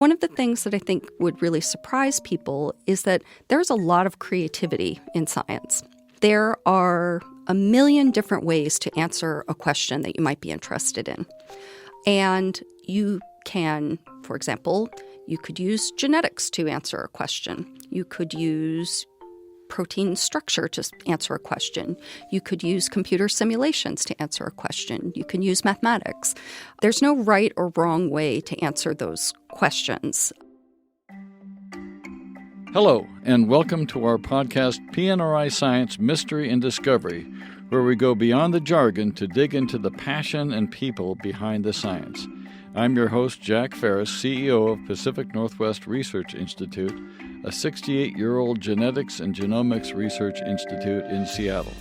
One of the things that I think would really surprise people is that there's a lot of creativity in science. There are a million different ways to answer a question that you might be interested in. And you can, for example, you could use genetics to answer a question. You could use protein structure to answer a question. You could use computer simulations to answer a question. You can use mathematics. There's no right or wrong way to answer those questions. Hello, and welcome to our podcast, PNRI Science Mystery and Discovery, where we go beyond the jargon to dig into the passion and people behind the science. I'm your host, Jack Faris, CEO of Pacific Northwest Research Institute, a 68-year-old genetics and genomics research institute in Seattle.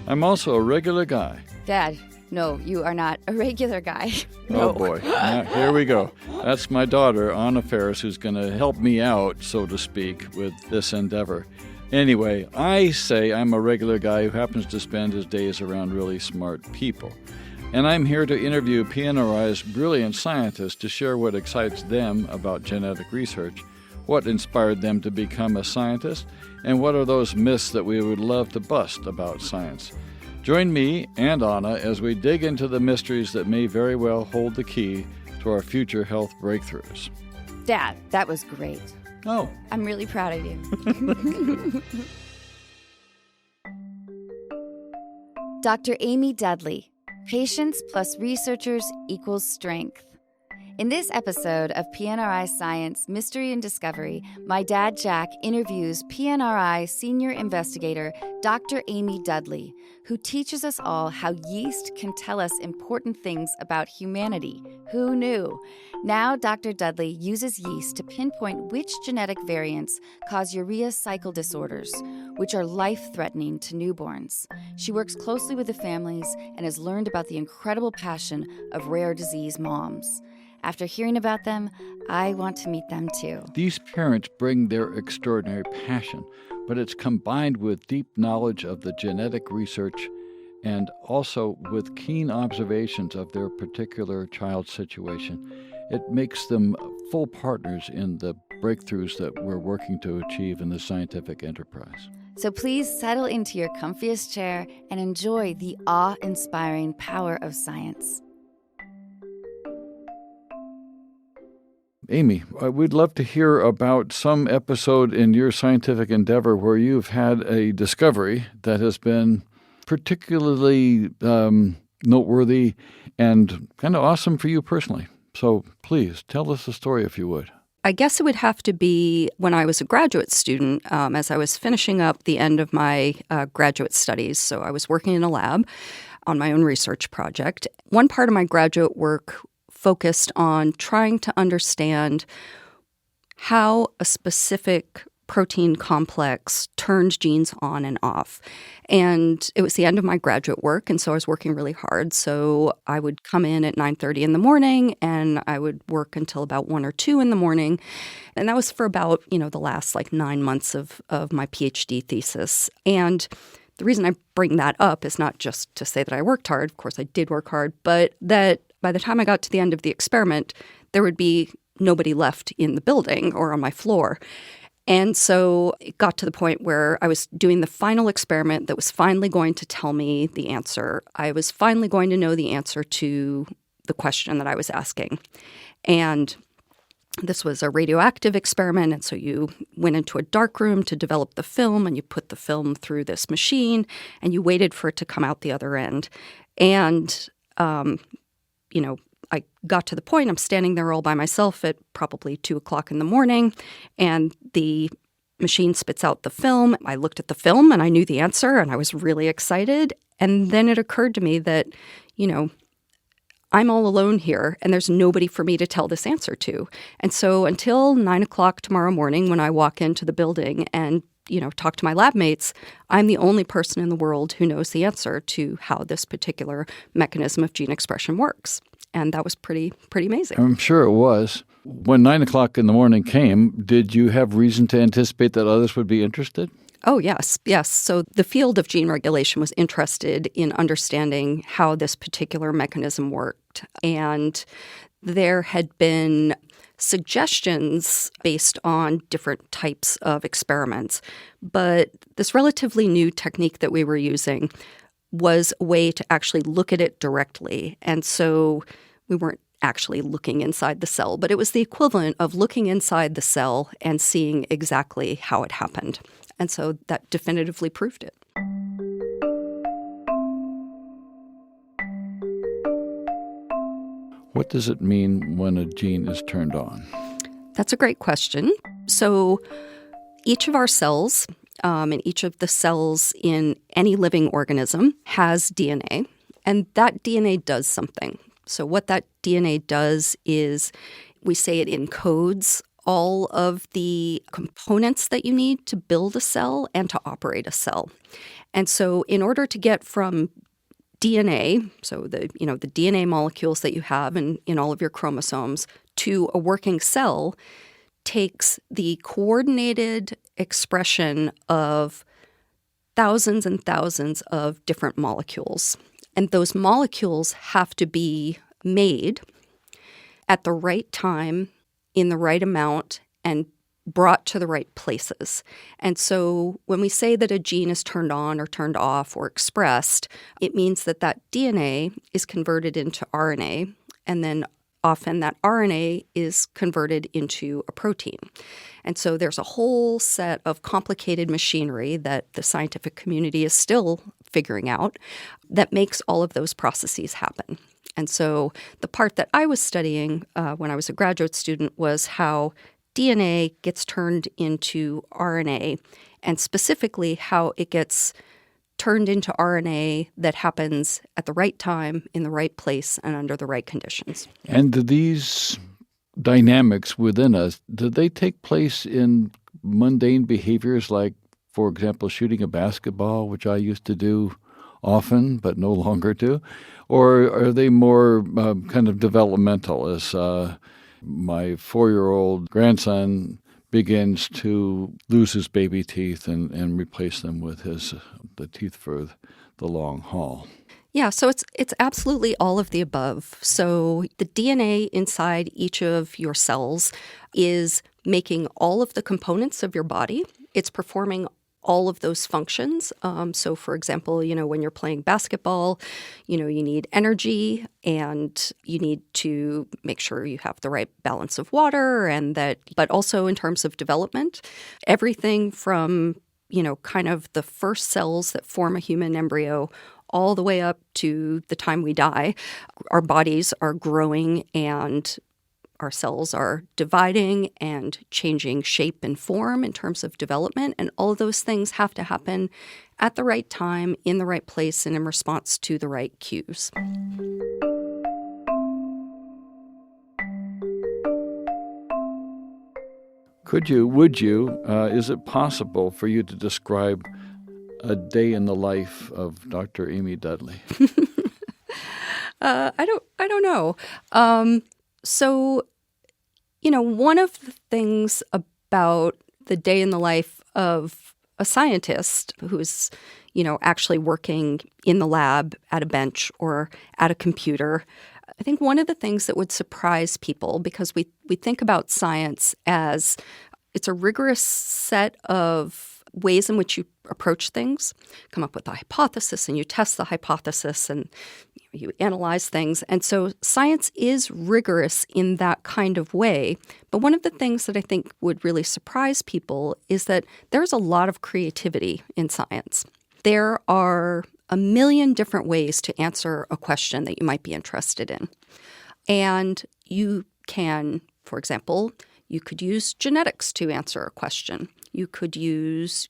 I'm also a regular guy. Dad, no, you are not a regular guy. No. Oh, boy. Now, here we go. That's my daughter, Anna Faris, who's going to help me out, so to speak, with this endeavor. Anyway, I say I'm a regular guy who happens to spend his days around really smart people. And I'm here to interview PNRI's brilliant scientists to share what excites them about genetic research, what inspired them to become a scientist, and what are those myths that we would love to bust about science. Join me and Anna as we dig into the mysteries that may very well hold the key to our future health breakthroughs. Dad, that was great. Oh. I'm really proud of you. Dr. Aimée Dudley, patients plus researchers equals strength. In this episode of PNRI Science Mystery and Discovery, my dad Jack interviews PNRI Senior Investigator Dr. Aimée Dudley, who teaches us all how yeast can tell us important things about humanity. Who knew? Now Dr. Dudley uses yeast to pinpoint which genetic variants cause urea cycle disorders, which are life-threatening to newborns. She works closely with the families and has learned about the incredible passion of rare disease moms. After hearing about them, I want to meet them too. These parents bring their extraordinary passion, but it's combined with deep knowledge of the genetic research and also with keen observations of their particular child's situation. It makes them full partners in the breakthroughs that we're working to achieve in the scientific enterprise. So please settle into your comfiest chair and enjoy the awe-inspiring power of science. Aimée, we'd love to hear about some episode in your scientific endeavor where you've had a discovery that has been particularly noteworthy and kind of awesome for you personally. So please, tell us the story if you would. I guess it would have to be when I was a graduate student, as I was finishing up the end of my graduate studies. So I was working in a lab on my own research project. One part of my graduate work focused on trying to understand how a specific protein complex turned genes on and off. And it was the end of my graduate work, and so I was working really hard. So I would come in at 9:30 in the morning, and I would work until about 1 or 2 in the morning. And that was for about, the last 9 months of my PhD thesis. And the reason I bring that up is not just to say that I worked hard. Of course, I did work hard, but that by the time I got to the end of the experiment, there would be nobody left in the building or on my floor. And so it got to the point where I was doing the final experiment that was finally going to tell me the answer. I was finally going to know the answer to the question that I was asking. And this was a radioactive experiment, and so you went into a dark room to develop the film, and you put the film through this machine, and you waited for it to come out the other end. And I got to the point, I'm standing there all by myself at probably 2 o'clock in the morning, and the machine spits out the film. I looked at the film, and I knew the answer, and I was really excited. And then it occurred to me that, I'm all alone here, and there's nobody for me to tell this answer to. And so until 9 o'clock tomorrow morning, when I walk into the building and talk to my lab mates, I'm the only person in the world who knows the answer to how this particular mechanism of gene expression works. And that was pretty amazing. I'm sure it was. When 9 o'clock in the morning came, did you have reason to anticipate that others would be interested? Oh, yes. So the field of gene regulation was interested in understanding how this particular mechanism worked. And there had been suggestions based on different types of experiments. But this relatively new technique that we were using was a way to actually look at it directly. And so we weren't actually looking inside the cell, but it was the equivalent of looking inside the cell and seeing exactly how it happened. And so that definitively proved it. What does it mean when a gene is turned on? That's a great question. So each of our cells and each of the cells in any living organism has DNA, and that DNA does something. So what that DNA does is we say it encodes all of the components that you need to build a cell and to operate a cell. And so in order to get from DNA, so the DNA molecules that you have in all of your chromosomes, to a working cell takes the coordinated expression of thousands and thousands of different molecules. And those molecules have to be made at the right time, in the right amount, and brought to the right places. And so when we say that a gene is turned on or turned off or expressed, it means that that DNA is converted into RNA, and then often that RNA is converted into a protein. And so there's a whole set of complicated machinery that the scientific community is still figuring out that makes all of those processes happen. And so the part that I was studying when I was a graduate student was how DNA gets turned into RNA, and specifically how it gets turned into RNA that happens at the right time, in the right place, and under the right conditions. And do these dynamics within us, do they take place in mundane behaviors like, for example, shooting a basketball, which I used to do often but no longer do? Or are they more kind of developmental, as my 4-year-old grandson begins to lose his baby teeth and replace them with the teeth for the long haul? Yeah, so it's absolutely all of the above. So the DNA inside each of your cells is making all of the components of your body. It's performing all of those functions. So, for example, when you're playing basketball, you need energy, and you need to make sure you have the right balance of water, but also in terms of development, everything from, kind of the first cells that form a human embryo all the way up to the time we die, our bodies are growing and our cells are dividing and changing shape and form in terms of development, and all of those things have to happen at the right time, in the right place, and in response to the right cues. Would you, is it possible for you to describe a day in the life of Dr. Aimée Dudley? I don't know. So, one of the things about the day in the life of a scientist who's, actually working in the lab at a bench or at a computer, I think one of the things that would surprise people, because we think about science as it's a rigorous set of ways in which you approach things, come up with a hypothesis, and you test the hypothesis, and you analyze things. And so science is rigorous in that kind of way. But one of the things that I think would really surprise people is that there's a lot of creativity in science. There are a million different ways to answer a question that you might be interested in. And you can, for example, you could use genetics to answer a question. You could use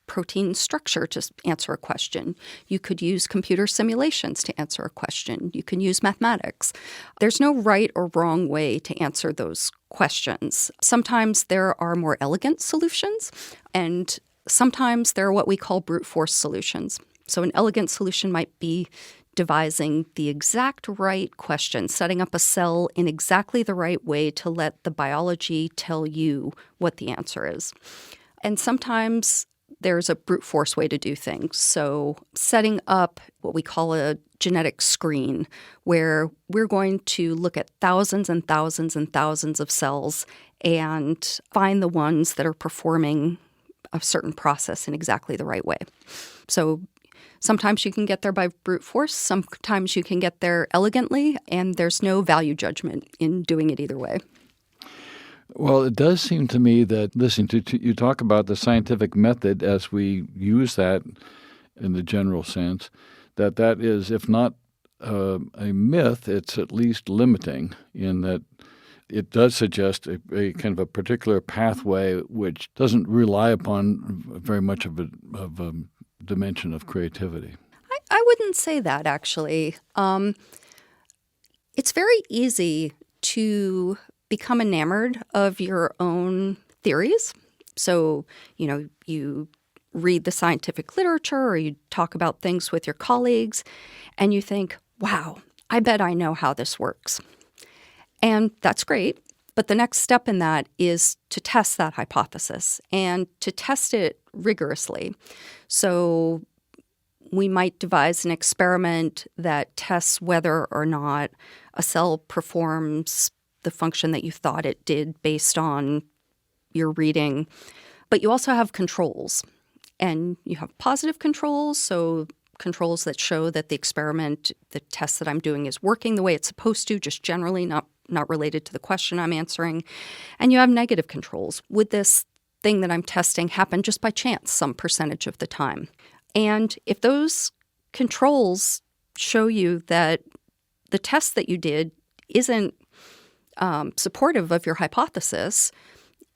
protein structure to answer a question. You could use computer simulations to answer a question. You can use mathematics. There's no right or wrong way to answer those questions. Sometimes there are more elegant solutions, and sometimes there are what we call brute force solutions. So an elegant solution might be devising the exact right question, setting up a cell in exactly the right way to let the biology tell you what the answer is. And sometimes there's a brute force way to do things. So setting up what we call a genetic screen, where we're going to look at thousands and thousands and thousands of cells and find the ones that are performing a certain process in exactly the right way. So sometimes you can get there by brute force, sometimes you can get there elegantly, and there's no value judgment in doing it either way. Well, it does seem to me that, listening to you talk about the scientific method as we use that in the general sense, that is, if not a myth, it's at least limiting in that it does suggest a kind of a particular pathway which doesn't rely upon very much of a dimension of creativity. I wouldn't say that, actually. It's very easy to become enamored of your own theories. So, you read the scientific literature or you talk about things with your colleagues and you think, wow, I bet I know how this works. And that's great. But the next step in that is to test that hypothesis and to test it rigorously. So we might devise an experiment that tests whether or not a cell performs the function that you thought it did based on your reading. But you also have controls. And you have positive controls, so controls that show that the experiment, the test that I'm doing is working the way it's supposed to, just generally, not related to the question I'm answering. And you have negative controls. Would this thing that I'm testing happen just by chance some percentage of the time? And if those controls show you that the test that you did isn't supportive of your hypothesis,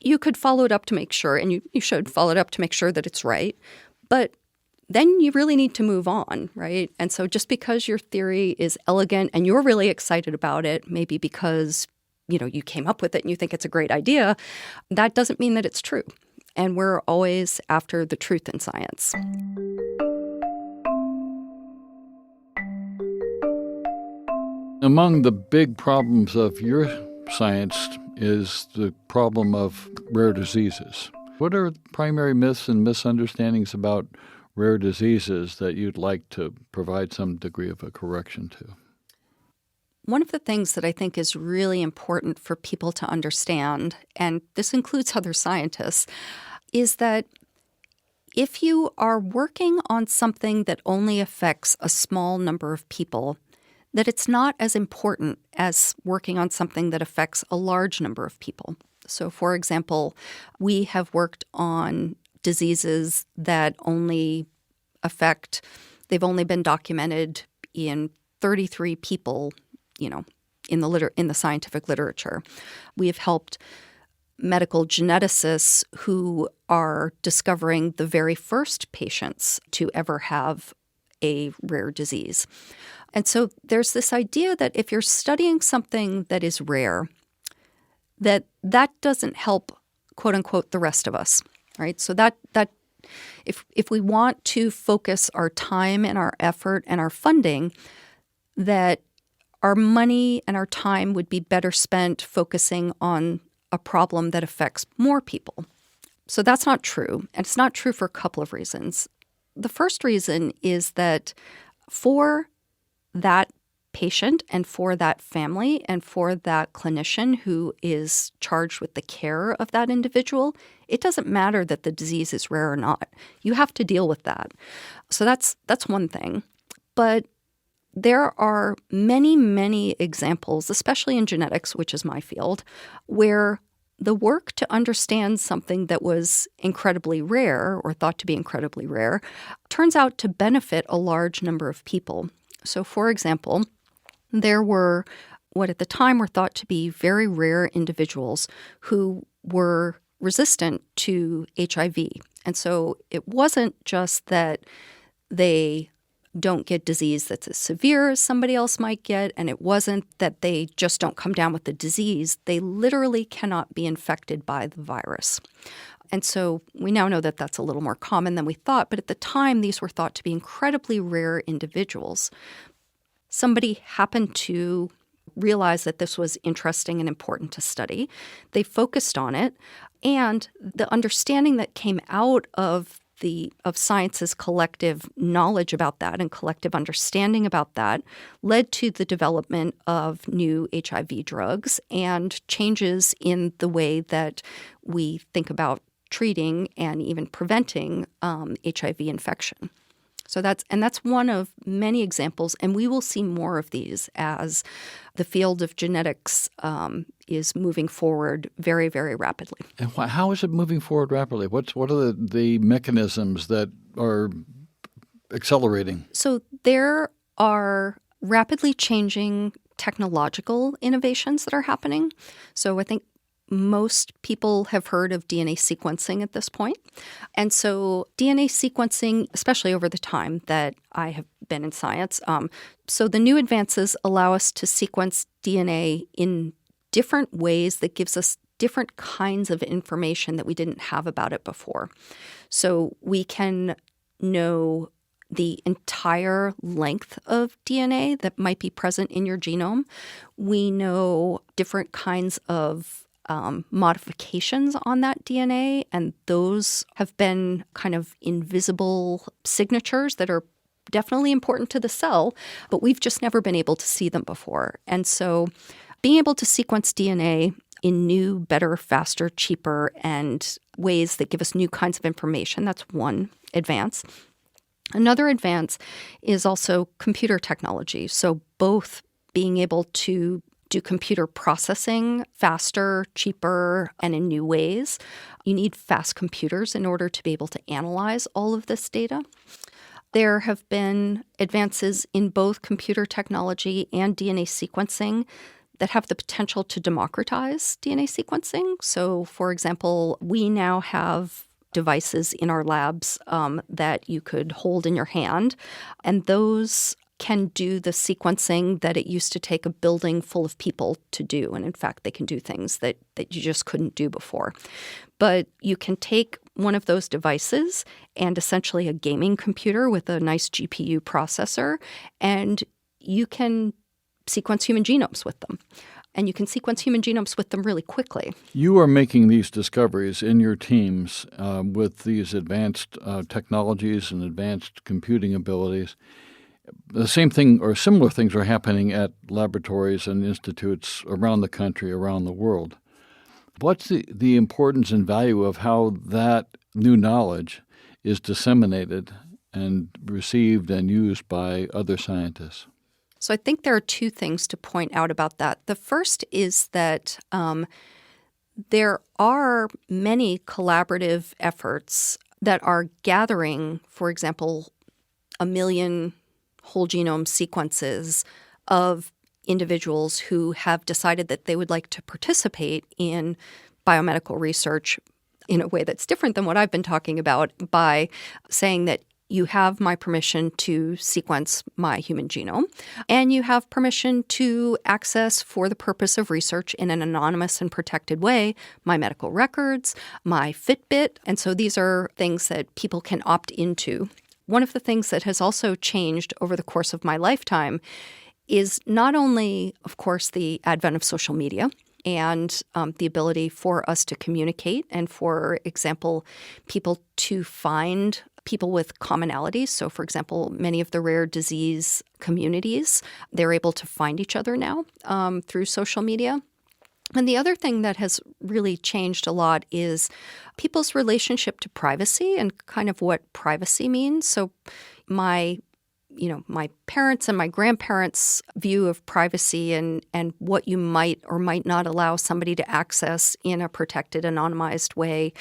you could follow it up to make sure, and you should follow it up to make sure that it's right. But then you really need to move on, right? And so just because your theory is elegant and you're really excited about it, maybe because, you came up with it and you think it's a great idea, that doesn't mean that it's true. And we're always after the truth in science. Among the big problems of your science is the problem of rare diseases. What are primary myths and misunderstandings about rare diseases that you'd like to provide some degree of a correction to? One of the things that I think is really important for people to understand, and this includes other scientists, is that if you are working on something that only affects a small number of people, that it's not as important as working on something that affects a large number of people. So, for example, we have worked on diseases that only they've only been documented in 33 people, in the scientific literature. We have helped medical geneticists who are discovering the very first patients to ever have a rare disease. And so there's this idea that if you're studying something that is rare, that doesn't help, quote unquote, the rest of us, right? So that if we want to focus our time and our effort and our funding, that our money and our time would be better spent focusing on a problem that affects more people. So that's not true. And it's not true for a couple of reasons. The first reason is that for that patient and for that family and for that clinician who is charged with the care of that individual, it doesn't matter that the disease is rare or not. You have to deal with that. So that's one thing. But there are many, many examples, especially in genetics, which is my field, where the work to understand something that was incredibly rare or thought to be incredibly rare turns out to benefit a large number of people. So, for example, there were what at the time were thought to be very rare individuals who were resistant to HIV. And so it wasn't just that they don't get disease that's as severe as somebody else might get, and it wasn't that they just don't come down with the disease. They literally cannot be infected by the virus. And so we now know that that's a little more common than we thought, but at the time, these were thought to be incredibly rare individuals. Somebody happened to realize that this was interesting and important to study. They focused on it, and the understanding that came out of of science's collective knowledge about that and collective understanding about that led to the development of new HIV drugs and changes in the way that we think about treating and even preventing HIV infection. So that's one of many examples, and we will see more of these as the field of genetics is moving forward very, very rapidly. And how is it moving forward rapidly? What are the mechanisms that are accelerating? So there are rapidly changing technological innovations that are happening. So I think most people have heard of DNA sequencing at this point. And so DNA sequencing, especially over the time that I have been in science, so the new advances allow us to sequence DNA in different ways that gives us different kinds of information that we didn't have about it before. So we can know the entire length of DNA that might be present in your genome. We know different kinds of modifications on that DNA, and those have been kind of invisible signatures that are definitely important to the cell, but we've just never been able to see them before. And so being able to sequence DNA in new, better, faster, cheaper, and ways that give us new kinds of information, that's one advance. Another advance is also computer technology. So both being able to do computer processing faster, cheaper, and in new ways. You need fast computers in order to be able to analyze all of this data. There have been advances in both computer technology and DNA sequencing that have the potential to democratize DNA sequencing. So, for example, we now have devices in our labs that you could hold in your hand, and those can do the sequencing that it used to take a building full of people to do. And in fact, they can do things that you just couldn't do before. But you can take one of those devices and essentially a gaming computer with a nice GPU processor, and you can sequence human genomes with them. And you can sequence human genomes with them really quickly. You are making these discoveries in your teams with these advanced technologies and advanced computing abilities. The same thing or similar things are happening at laboratories and institutes around the country, around the world. What's the importance and value of how that new knowledge is disseminated and received and used by other scientists? So I think there are two things to point out about that. The first is that there are many collaborative efforts that are gathering, for example, 1 million whole genome sequences of individuals who have decided that they would like to participate in biomedical research in a way that's different than what I've been talking about by saying that you have my permission to sequence my human genome, and you have permission to access for the purpose of research in an anonymous and protected way my medical records, my Fitbit. And so these are things that people can opt into. One of the things that has also changed over the course of my lifetime is not only, of course, the advent of social media and the ability for us to communicate and, for example, people to find people with commonalities. So, for example, many of the rare disease communities, they're able to find each other now through social media. And the other thing that has really changed a lot is people's relationship to privacy and kind of what privacy means. So my parents and my grandparents' view of privacy and what you might or might not allow somebody to access in a protected, anonymized way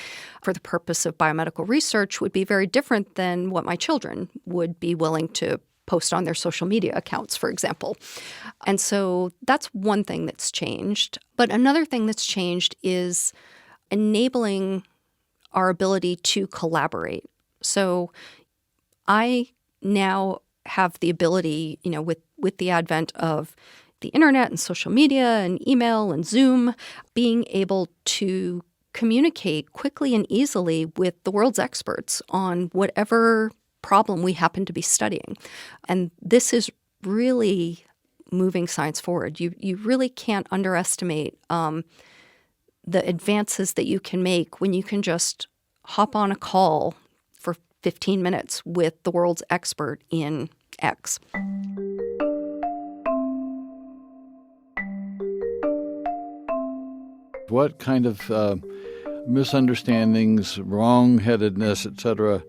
for the purpose of biomedical research would be very different than what my children would be willing to post on their social media accounts, for example. And so that's one thing that's changed. But another thing that's changed is enabling our ability to collaborate. So I now have the ability, with the advent of the internet and social media and email and Zoom, being able to communicate quickly and easily with the world's experts on whatever problem we happen to be studying. And this is really moving science forward. You really can't underestimate the advances that you can make when you can just hop on a call for 15 minutes with the world's expert in X. What kind of misunderstandings, wrong-headedness, etc.,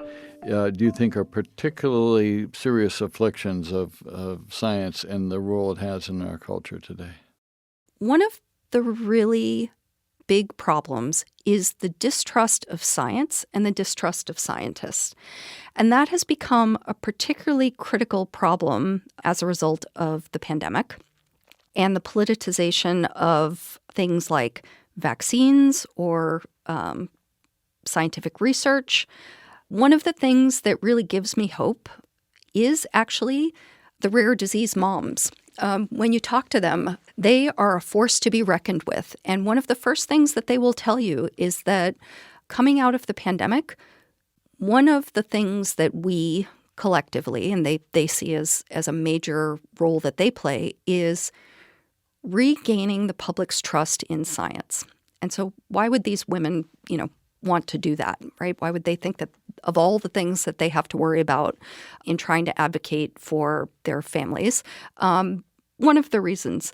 do you think are particularly serious afflictions of science and the role it has in our culture today? One of the really big problems is the distrust of science and the distrust of scientists. And that has become a particularly critical problem as a result of the pandemic and the politicization of things like vaccines or scientific research. One of the things that really gives me hope is actually the rare disease moms. When you talk to them, they are a force to be reckoned with. And one of the first things that they will tell you is that coming out of the pandemic, one of the things that we collectively, and they see as a major role that they play, is regaining the public's trust in science. And so why would these women, want to do that, right? Why would they think that of all the things that they have to worry about in trying to advocate for their families, one of the reasons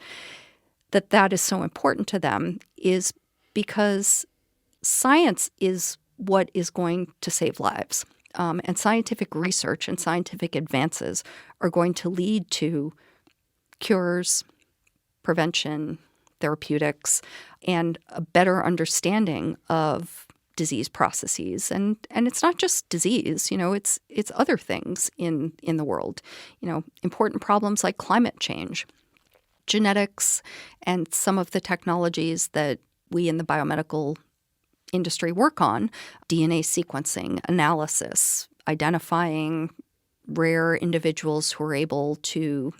that is so important to them is because science is what is going to save lives. And scientific research and scientific advances are going to lead to cures, prevention, therapeutics, and a better understanding of disease processes. And it's not just disease, it's other things in the world. Important problems like climate change, genetics, and some of the technologies that we in the biomedical industry work on, DNA sequencing, analysis, identifying rare individuals who are able to,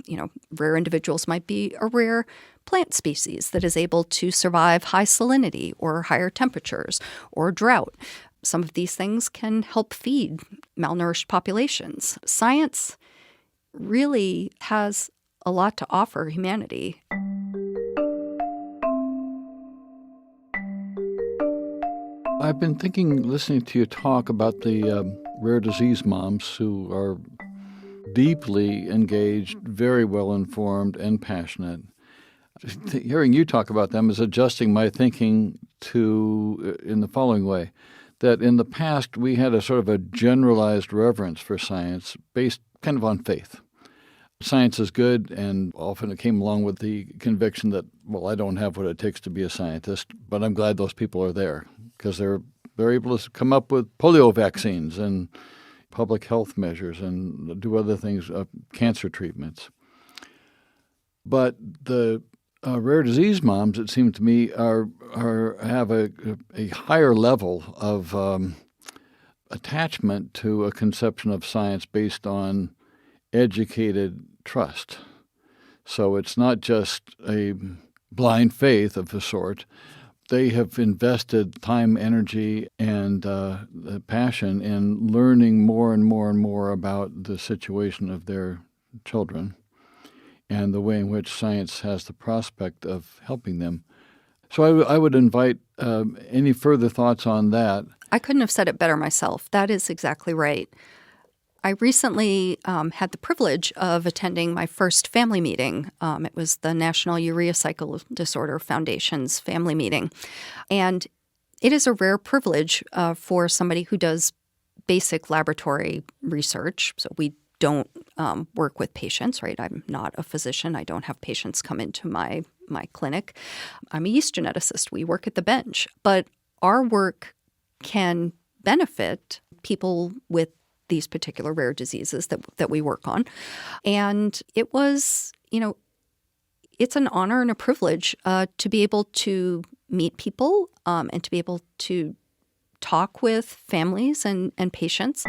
rare individuals might be a rare plant species that is able to survive high salinity or higher temperatures or drought. Some of these things can help feed malnourished populations. Science really has a lot to offer humanity. I've been thinking, listening to you talk about the rare disease moms who are deeply engaged, very well informed, and passionate. Hearing you talk about them is adjusting my thinking to in the following way, that in the past we had a sort of a generalized reverence for science based kind of on faith. Science is good, and often it came along with the conviction that, well, I don't have what it takes to be a scientist, but I'm glad those people are there because they're able to come up with polio vaccines and public health measures and do other things, cancer treatments. But the rare disease moms, it seems to me, have a higher level of attachment to a conception of science based on educated trust. So it's not just a blind faith of a sort. They have invested time, energy, and passion in learning more and more and more about the situation of their children and the way in which science has the prospect of helping them. So I would invite any further thoughts on that. I couldn't have said it better myself. That is exactly right. I recently had the privilege of attending my first family meeting. It was the National Urea Cycle Disorder Foundation's family meeting. And it is a rare privilege for somebody who does basic laboratory research. So we don't work with patients, right? I'm not a physician. I don't have patients come into my clinic. I'm a yeast geneticist. We work at the bench. But our work can benefit people with these particular rare diseases that we work on. And it was, it's an honor and a privilege to be able to meet people and to be able to talk with families and patients.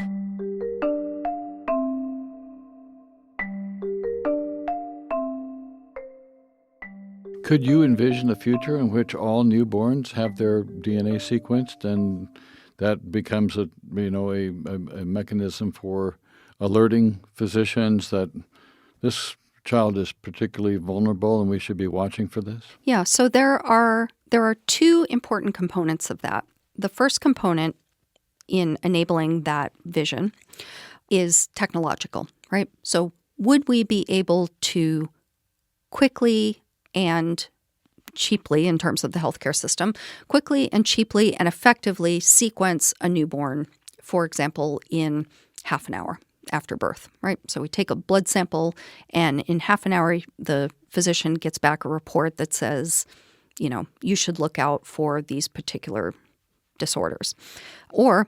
Could you envision a future in which all newborns have their DNA sequenced and that becomes a mechanism for alerting physicians that this child is particularly vulnerable and we should be watching for this? Yeah, so there are two important components of that. The first component in enabling that vision is technological, right? So would we be able to quickly and cheaply, in terms of the healthcare system, quickly and cheaply and effectively sequence a newborn, for example, in half an hour after birth, right? So we take a blood sample, and in half an hour, the physician gets back a report that says, you should look out for these particular disorders. Or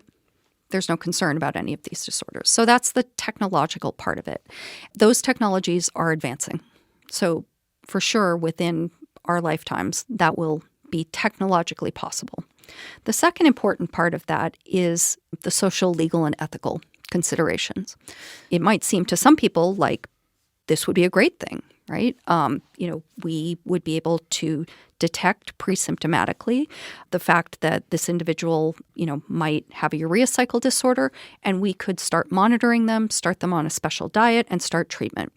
there's no concern about any of these disorders. So that's the technological part of it. Those technologies are advancing. So for sure, within our lifetimes, that will be technologically possible. The second important part of that is the social, legal, and ethical considerations. It might seem to some people like this would be a great thing, right? We would be able to detect pre-symptomatically the fact that this individual, might have a urea cycle disorder, and we could start monitoring them, start them on a special diet, and start treatment.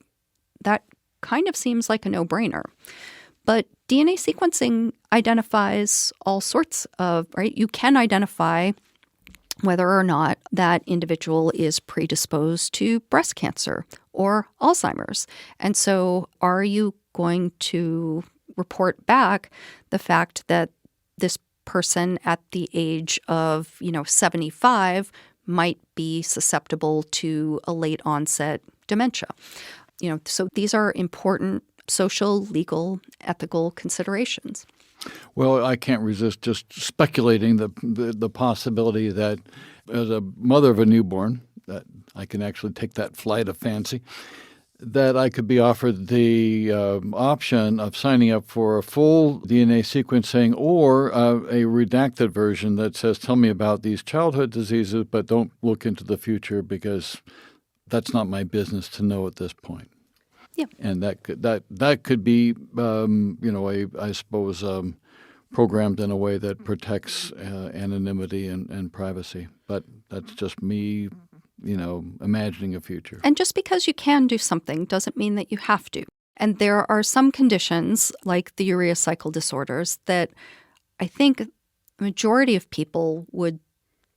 That kind of seems like a no-brainer. But DNA sequencing identifies all sorts of, right? You can identify whether or not that individual is predisposed to breast cancer or Alzheimer's. And so are you going to report back the fact that this person at the age of, 75 might be susceptible to a late onset dementia? So these are important social, legal, ethical considerations. Well, I can't resist just speculating the possibility that as a mother of a newborn, that I can actually take that flight of fancy, that I could be offered the option of signing up for a full DNA sequencing or a redacted version that says, tell me about these childhood diseases, but don't look into the future because that's not my business to know at this point. Yeah. And that could be, I suppose, programmed in a way that protects anonymity and privacy. But that's just me, imagining a future. And just because you can do something doesn't mean that you have to. And there are some conditions, like the urea cycle disorders, that I think the majority of people would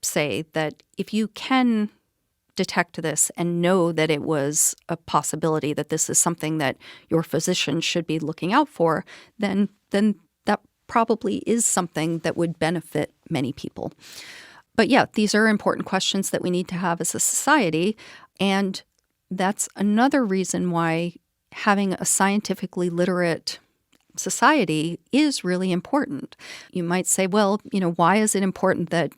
say that if you can detect this and know that it was a possibility, that this is something that your physician should be looking out for, then that probably is something that would benefit many people. But yeah, these are important questions that we need to have as a society. And that's another reason why having a scientifically literate society is really important. You might say, well, why is it important that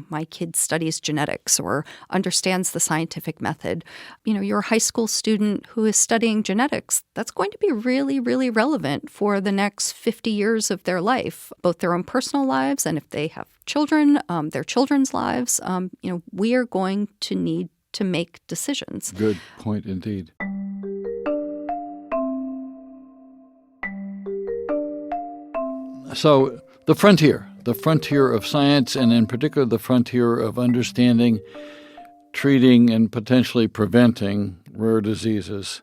my kid studies genetics or understands the scientific method? You're a high school student who is studying genetics. That's going to be really, really relevant for the next 50 years of their life, both their own personal lives and if they have children, their children's lives. We are going to need to make decisions. Good point indeed. So the frontier of science, and in particular the frontier of understanding, treating, and potentially preventing rare diseases.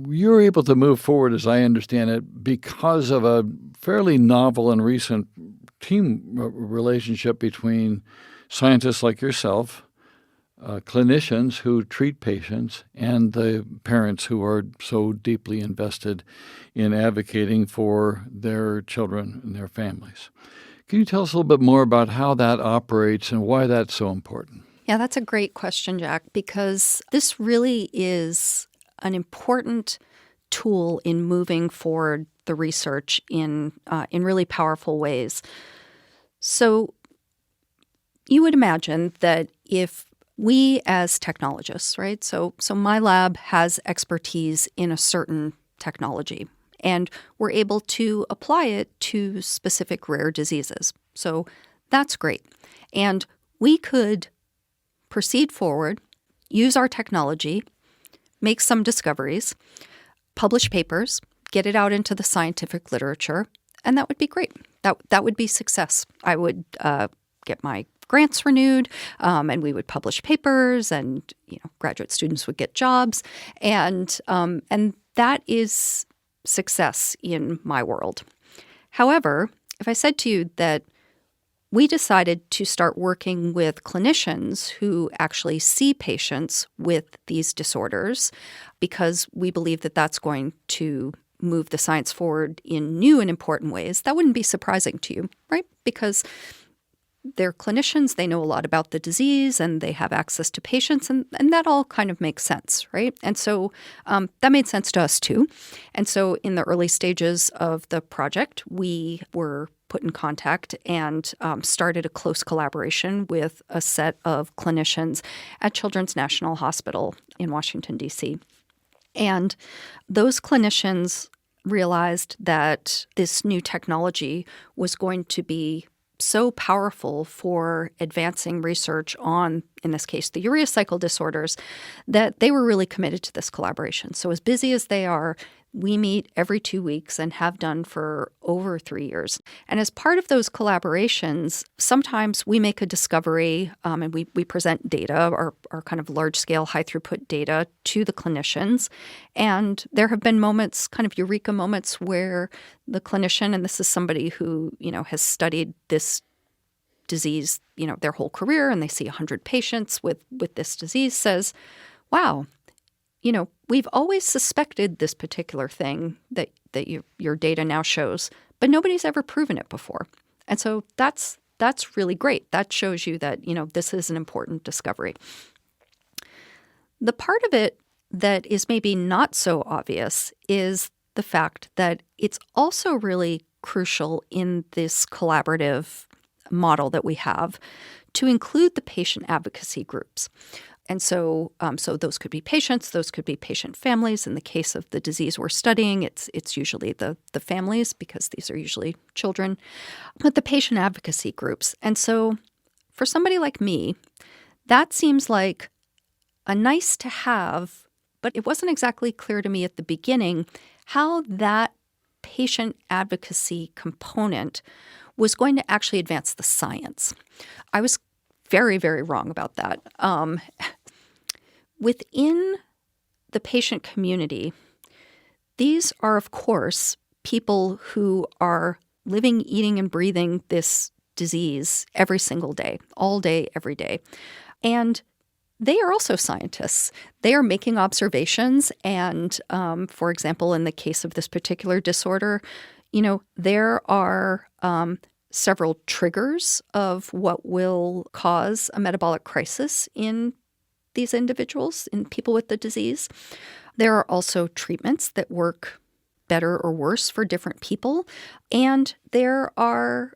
You're able to move forward, as I understand it, because of a fairly novel and recent team relationship between scientists like yourself, clinicians who treat patients, and the parents who are so deeply invested in advocating for their children and their families. Can you tell us a little bit more about how that operates and why that's so important? Yeah, that's a great question, Jack, because this really is an important tool in moving forward the research in really powerful ways. So you would imagine that if we as technologists, right? So my lab has expertise in a certain technology, and we're able to apply it to specific rare diseases. So that's great. And we could proceed forward, use our technology, make some discoveries, publish papers, get it out into the scientific literature, and that would be great. That would be success. I would get my grants renewed, and we would publish papers, and graduate students would get jobs, and that is success in my world. However, if I said to you that we decided to start working with clinicians who actually see patients with these disorders because we believe that that's going to move the science forward in new and important ways. That wouldn't be surprising to you, right? Because they're clinicians, they know a lot about the disease, and they have access to patients, and that all kind of makes sense, right? And so that made sense to us too. And so in the early stages of the project, we were put in contact and started a close collaboration with a set of clinicians at Children's National Hospital in Washington, D.C. And those clinicians realized that this new technology was going to be so powerful for advancing research on, in this case, the urea cycle disorders, that they were really committed to this collaboration. So as busy as they are, we meet every 2 weeks and have done for over 3 years. And as part of those collaborations, sometimes we make a discovery and we present data, our kind of large-scale, high-throughput data to the clinicians. And there have been moments, kind of eureka moments, where the clinician, and this is somebody who, has studied this disease, their whole career, and they see 100 patients with this disease, says, wow, we've always suspected this particular thing that your data now shows, but nobody's ever proven it before. And so that's really great. That shows you that, this is an important discovery. The part of it that is maybe not so obvious is the fact that it's also really crucial in this collaborative model that we have to include the patient advocacy groups. And so those could be patients, those could be patient families. In the case of the disease we're studying, it's usually the families because these are usually children, but the patient advocacy groups. And so for somebody like me, that seems like a nice to have, but it wasn't exactly clear to me at the beginning how that patient advocacy component was going to actually advance the science. I was very, very wrong about that. Within the patient community, these are, of course, people who are living, eating, and breathing this disease every single day, all day, every day. And they are also scientists. They are making observations. And, for example, in the case of this particular disorder, there are several triggers of what will cause a metabolic crisis in these individuals, in people with the disease. There are also treatments that work better or worse for different people. And there are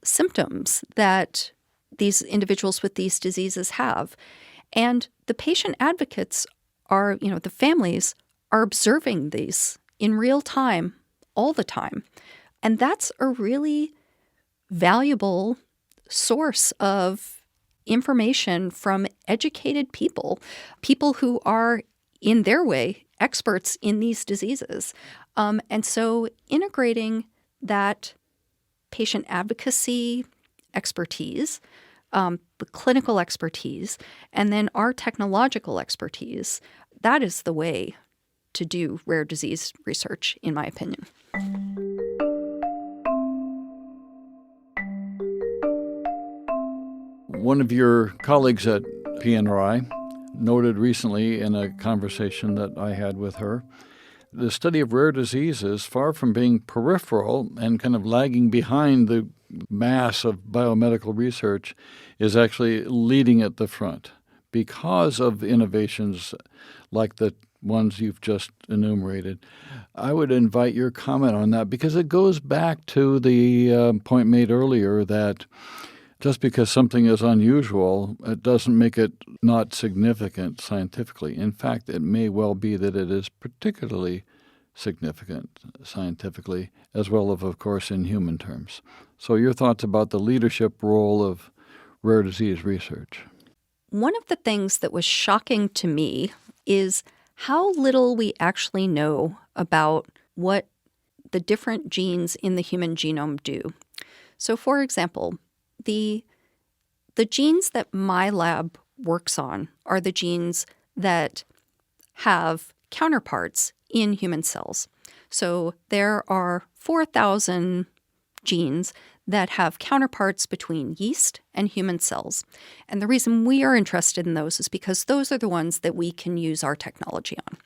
symptoms that these individuals with these diseases have. And the patient advocates are, the families are observing these in real time, all the time. And that's a really valuable source of information from educated people who are, in their way, experts in these diseases. And so integrating that patient advocacy expertise, the clinical expertise, and then our technological expertise, that is the way to do rare disease research, in my opinion. One of your colleagues at PNRI noted recently in a conversation that I had with her, the study of rare diseases, far from being peripheral and kind of lagging behind the mass of biomedical research, is actually leading at the front because of innovations like the ones you've just enumerated. I would invite your comment on that because it goes back to the point made earlier that just because something is unusual, it doesn't make it not significant scientifically. In fact, it may well be that it is particularly significant scientifically, as well as, of course, in human terms. So your thoughts about the leadership role of rare disease research? One of the things that was shocking to me is how little we actually know about what the different genes in the human genome do. So, for example, the genes that my lab works on are the genes that have counterparts in human cells. So there are 4,000 genes that have counterparts between yeast and human cells. And the reason we are interested in those is because those are the ones that we can use our technology on.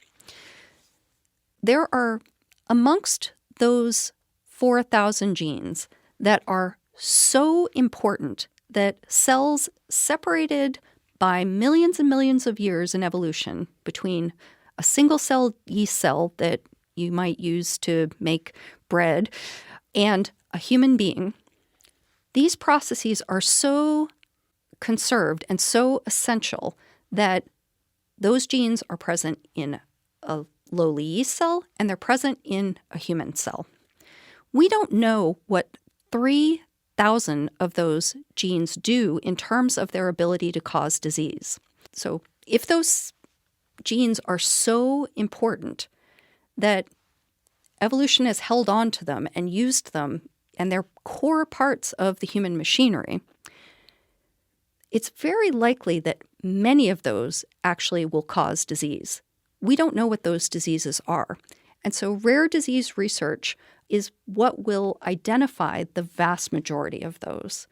There are, amongst those 4,000 genes that are so important that cells separated by millions and millions of years in evolution between a single-celled yeast cell that you might use to make bread and a human being, these processes are so conserved and so essential that those genes are present in a lowly yeast cell and they're present in a human cell. We don't know what 3,000 of those genes do in terms of their ability to cause disease. So if those genes are so important that evolution has held on to them and used them, and they're core parts of the human machinery, it's very likely that many of those actually will cause disease. We don't know what those diseases are. And so rare disease research is what will identify the vast majority of those.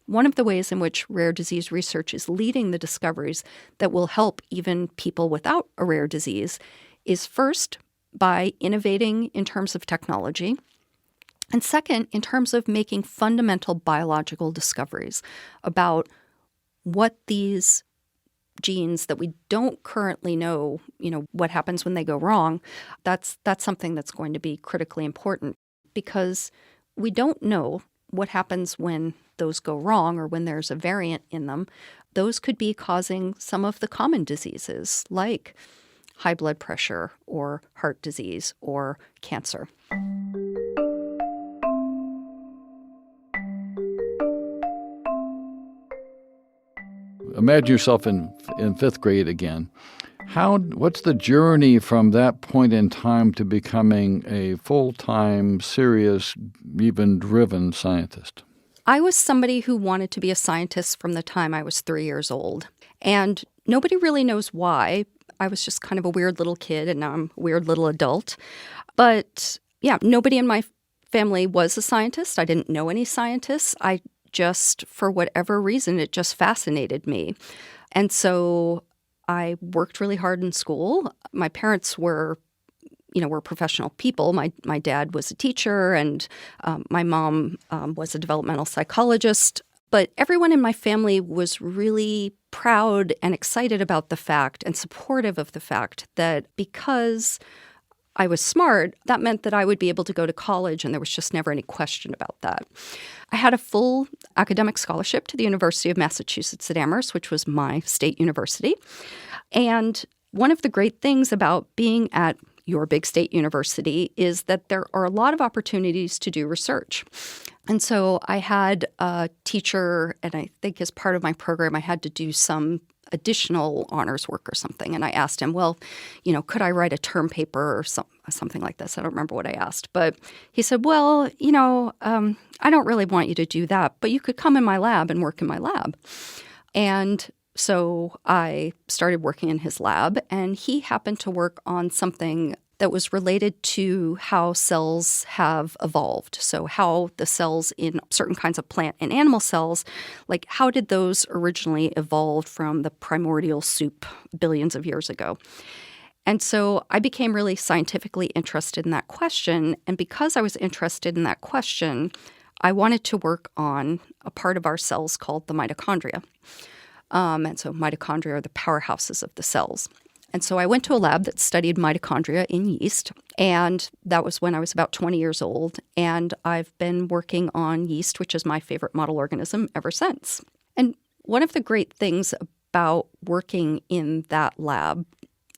One of the ways in which rare disease research is leading the discoveries that will help even people without a rare disease is first by innovating in terms of technology, and second, in terms of making fundamental biological discoveries about what these genes that we don't currently know, what happens when they go wrong, that's something that's going to be critically important because we don't know what happens when those go wrong or when there's a variant in them. Those could be causing some of the common diseases like high blood pressure or heart disease or cancer. Imagine yourself in fifth grade again. What's the journey from that point in time to becoming a full-time, serious, even driven scientist? I was somebody who wanted to be a scientist from the time I was 3 years old. And nobody really knows why. I was just kind of a weird little kid, and now I'm a weird little adult. But yeah, nobody in my family was a scientist. I didn't know any scientists. I just, for whatever reason, it just fascinated me. And so I worked really hard in school. My parents were professional people. My dad was a teacher, and my mom was a developmental psychologist. But everyone in my family was really proud and excited about the fact and supportive of the fact that because I was smart, that meant that I would be able to go to college, and there was just never any question about that. I had a full academic scholarship to the University of Massachusetts at Amherst, which was my state university. And one of the great things about being at your big state university is that there are a lot of opportunities to do research. And so I had a teacher, and I think as part of my program, I had to do some additional honors work or something. And I asked him, well, could I write a term paper or something like this? I don't remember what I asked. But he said, well, I don't really want you to do that, but you could come in my lab and work in my lab. And so I started working in his lab, and he happened to work on something that was related to how cells have evolved. So how the cells in certain kinds of plant and animal cells, like how did those originally evolve from the primordial soup billions of years ago? And so I became really scientifically interested in that question. And because I was interested in that question, I wanted to work on a part of our cells called the mitochondria. And so mitochondria are the powerhouses of the cells. And so I went to a lab that studied mitochondria in yeast, and that was when I was about 20 years old. And I've been working on yeast, which is my favorite model organism, ever since. And one of the great things about working in that lab,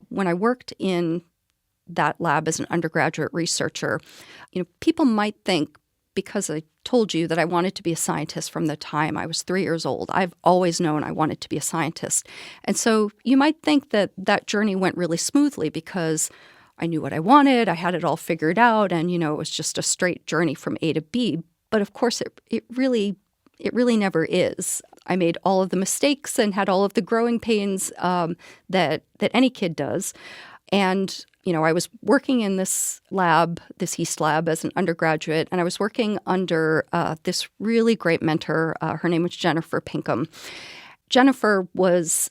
when I worked in that lab as an undergraduate researcher, people might think, because I told you that I wanted to be a scientist from the time I was 3 years old. I've always known I wanted to be a scientist. And so you might think that that journey went really smoothly because I knew what I wanted, I had it all figured out, and, it was just a straight journey from A to B. But of course, it really never is. I made all of the mistakes and had all of the growing pains that any kid does. And I was working in this lab, this yeast lab, as an undergraduate, and I was working under this really great mentor. Her name was Jennifer Pinkham. Jennifer was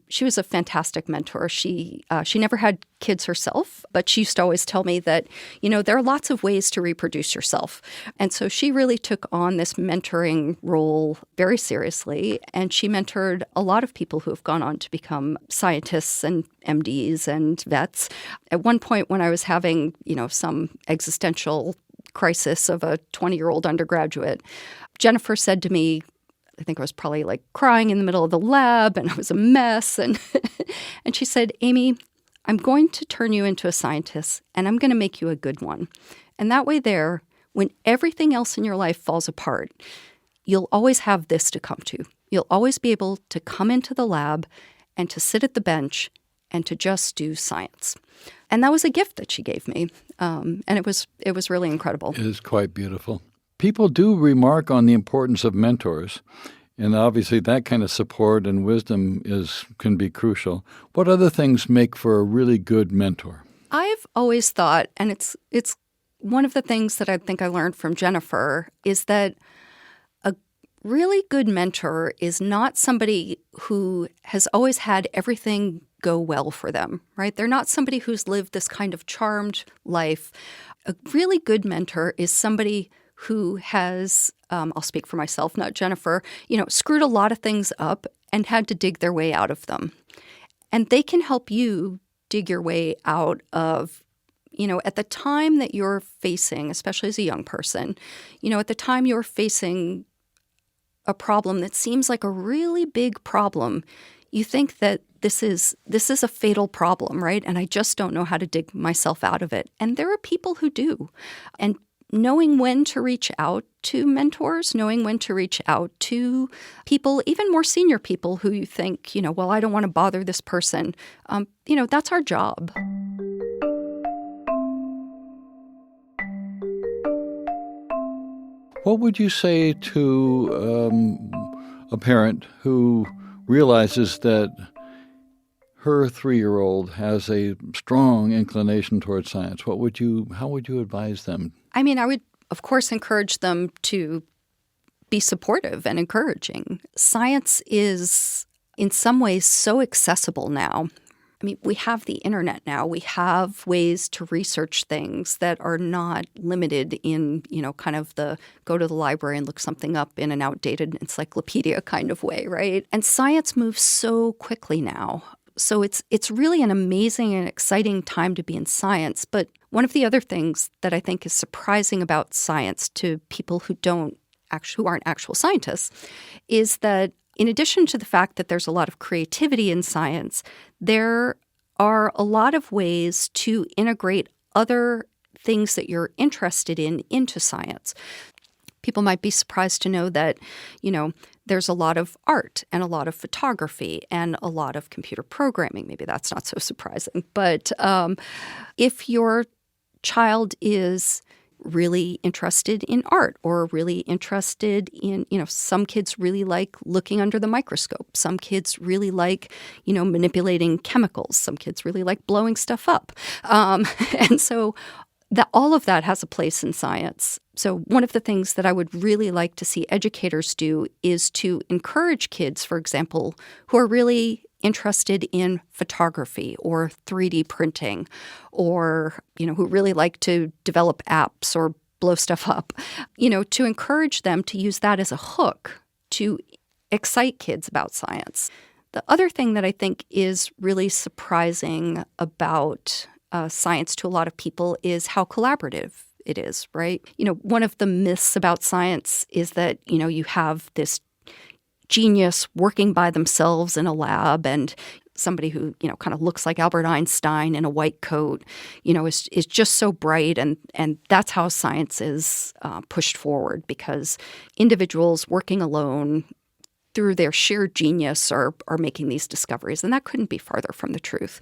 she was a fantastic mentor. She never had kids herself, but she used to always tell me that, there are lots of ways to reproduce yourself. And so she really took on this mentoring role very seriously, and she mentored a lot of people who have gone on to become scientists and MDs and vets. At one point when I was having, some existential crisis of a 20-year-old undergraduate, Jennifer said to me, I think I was probably like crying in the middle of the lab and I was a mess. And and she said, Aimée, I'm going to turn you into a scientist and I'm going to make you a good one. And that way there, when everything else in your life falls apart, you'll always have this to come to. You'll always be able to come into the lab and to sit at the bench and to just do science. And that was a gift that she gave me. And it was really incredible. It is quite beautiful. People do remark on the importance of mentors, and obviously that kind of support and wisdom can be crucial. What other things make for a really good mentor? I've always thought, and it's one of the things that I think I learned from Jennifer, is that a really good mentor is not somebody who has always had everything go well for them, right? They're not somebody who's lived this kind of charmed life. A really good mentor is somebody who has, I'll speak for myself, not Jennifer, screwed a lot of things up and had to dig their way out of them. And they can help you dig your way out of, at the time that you're facing, especially as a young person, at the time you're facing a problem that seems like a really big problem, you think that this is a fatal problem, right? And I just don't know how to dig myself out of it. And there are people who do. And knowing when to reach out to mentors, knowing when to reach out to people, even more senior people who you think, well, I don't want to bother this person. That's our job. What would you say to a parent who realizes that her 3-year-old has a strong inclination towards science? How would you advise them? I mean, I would, of course, encourage them to be supportive and encouraging. Science is, in some ways, so accessible now. I mean, we have the internet now. We have ways to research things that are not limited in, kind of the go to the library and look something up in an outdated encyclopedia kind of way, right? And science moves so quickly now. So it's really an amazing and exciting time to be in science. But one of the other things that I think is surprising about science to people who aren't actual scientists is that in addition to the fact that there's a lot of creativity in science, there are a lot of ways to integrate other things that you're interested in into science. People might be surprised to know that, there's a lot of art and a lot of photography and a lot of computer programming. Maybe that's not so surprising. But if your child is really interested in art or really interested in, some kids really like looking under the microscope. Some kids really like, manipulating chemicals. Some kids really like blowing stuff up. And so all of that has a place in science. So one of the things that I would really like to see educators do is to encourage kids, for example, who are really interested in photography or 3D printing or, who really like to develop apps or blow stuff up, to encourage them to use that as a hook to excite kids about science. The other thing that I think is really surprising about science to a lot of people is how collaborative it is, right? One of the myths about science is that, you have this genius working by themselves in a lab and somebody who, kind of looks like Albert Einstein in a white coat, is just so bright. And that's how science is pushed forward because individuals working alone through their sheer genius are making these discoveries. And that couldn't be farther from the truth.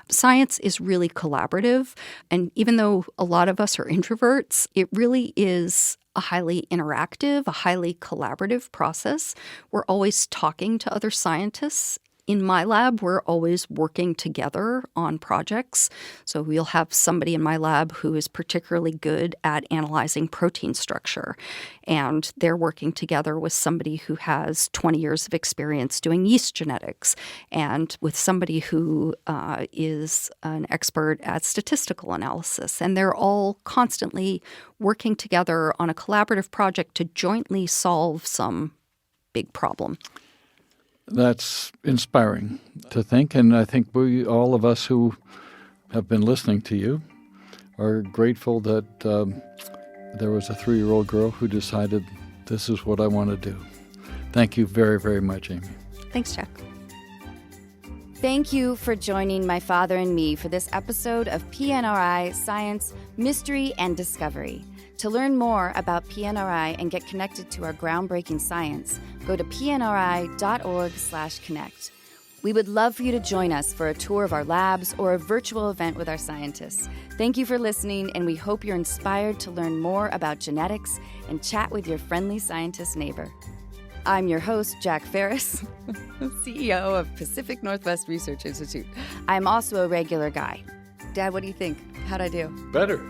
Science is really collaborative. And even though a lot of us are introverts, it really is a highly interactive, a highly collaborative process. We're always talking to other scientists In my lab, we're always working together on projects. So we'll have somebody in my lab who is particularly good at analyzing protein structure. And they're working together with somebody who has 20 years of experience doing yeast genetics, and with somebody who is an expert at statistical analysis. And they're all constantly working together on a collaborative project to jointly solve some big problem. That's inspiring to think, and I think all of us who have been listening to you are grateful that there was a 3-year-old girl who decided this is what I want to do. Thank you very, very much, Aimée. Thanks, Jack. Thank you for joining my father and me for this episode of PNRI Science, Mystery, and Discovery. To learn more about PNRI and get connected to our groundbreaking science, go to pnri.org/connect. We would love for you to join us for a tour of our labs or a virtual event with our scientists. Thank you for listening, and we hope you're inspired to learn more about genetics and chat with your friendly scientist neighbor. I'm your host, Jack Faris, CEO of Pacific Northwest Research Institute. I'm also a regular guy. Dad, what do you think? How'd I do? Better.